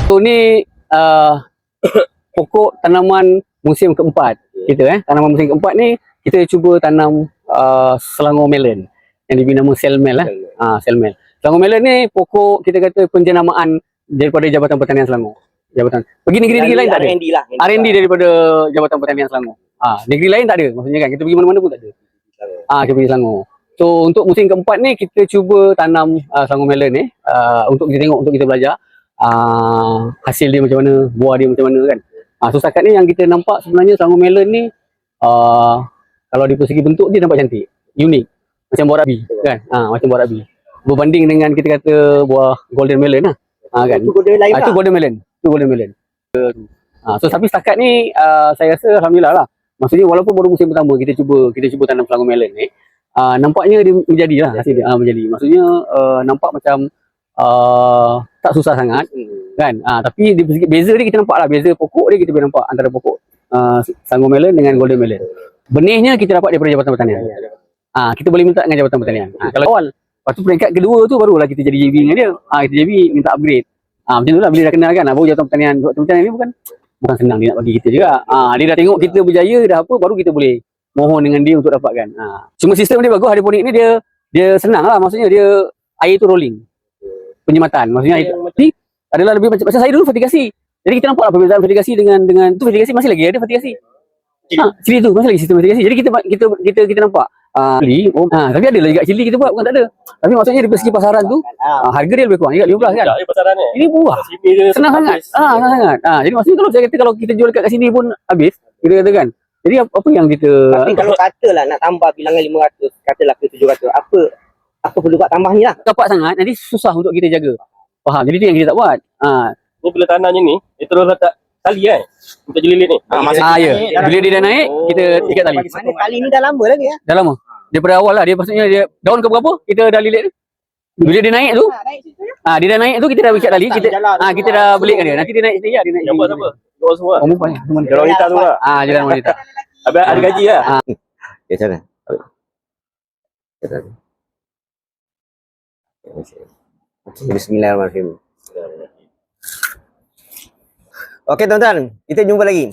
So ni pokok tanaman musim keempat kita tanaman musim keempat ni kita cuba tanam Selangor melon yang diberi nama Selmel Selmel. Selangor melon ni pokok kita kata penjenamaan daripada Jabatan Pertanian Selangor. Jabatan pergi negeri-negeri lain tak ada. R&D daripada Jabatan Pertanian Selangor. Negeri lain tak ada maksudnya kan. Kita pergi mana-mana pun tak ada. Kita pergi Selangor. So untuk musim keempat ni kita cuba tanam Selangor melon ni untuk kita tengok, untuk kita belajar hasil dia macam mana, buah dia macam mana kan. So setakat ni yang kita nampak sebenarnya Selangor melon ni kalau di segi bentuk dia nampak cantik, unik. Macam buah rabi kan. Macam buah rabi. Berbanding dengan kita kata buah golden melon kan. Itu golden melon. Itu golden melon. So tapi setakat ni saya rasa alhamdulillah lah. Maksudnya walaupun baru musim pertama kita cuba tanam Selangor melon ni, nampaknya dia menjadilah hasil dia. Menjadi. Maksudnya nampak macam tak susah sangat kan. Tapi di beza dia kita nampak lah, beza pokok dia kita boleh nampak antara pokok Selangor melon dengan golden melon. Benihnya kita dapat daripada Jabatan Pertanian. Kita boleh minta dengan Jabatan Pertanian. Kalau awal, lepas tu peringkat kedua tu barulah kita jadi JV dengan dia. Kita JV minta upgrade. Macam tu lah bila dah kenal kan. Baru Jabatan Pertanian ni bukan senang dia nak bagi kita juga. Dia dah tengok kita berjaya dah apa, baru kita boleh mohon dengan dia untuk dapatkan. Cuma sistem dia bagus, hidroponik ni dia senang lah. Maksudnya dia air tu rolling. Penyematan. Maksudnya air ni adalah lebih macam saya dulu fertigasi. Jadi kita nampak lah perbezaan fertigasi dengan tu fertigasi masih lagi ada fertigasi. Cili tu masih lagi sistem fertigasi. Jadi kita nampak tapi ada lah juga cili kita buat, bukan tak ada. Tapi maksudnya dari segi pasaran tu harga dia lebih kurang juga 15 kan. Ini murah. Senang sangat. Senang sangat. Jadi maksudnya kalau saya kata kalau kita jual kat sini pun habis, kita kata kan. Jadi apa yang kita tapi kalau katalah nak tambah bilangan 500, katalah ke 700, apa perlu buat tambah ni lah. Dapat sangat nanti susah untuk kita jaga. Faham? Jadi tu yang kita tak buat. Ni bila tanahnya ni, dia terus letak tali kan untuk jelilit ni. Ya. Bila dia dah naik, kita ikat tali. Mana tali ni dah lama lagi ya? Dah lama. Daripada awal lah dia, maksudnya dia daun ke berapa kita dah lilit tu. Bila dia naik tu, dia dah naik tu kita dah ikat tali, kita dah belikkan dia. Nanti dia naik sendiri lah, dia naik. Yang buat siapa? Kau semua. Perempuan. Jalan wanita tu lah. Jalan wanita. Habis ada gaji lah. Ya sana. Bismillahirrahmanirrahim. Okey tuan-tuan, kita jumpa lagi.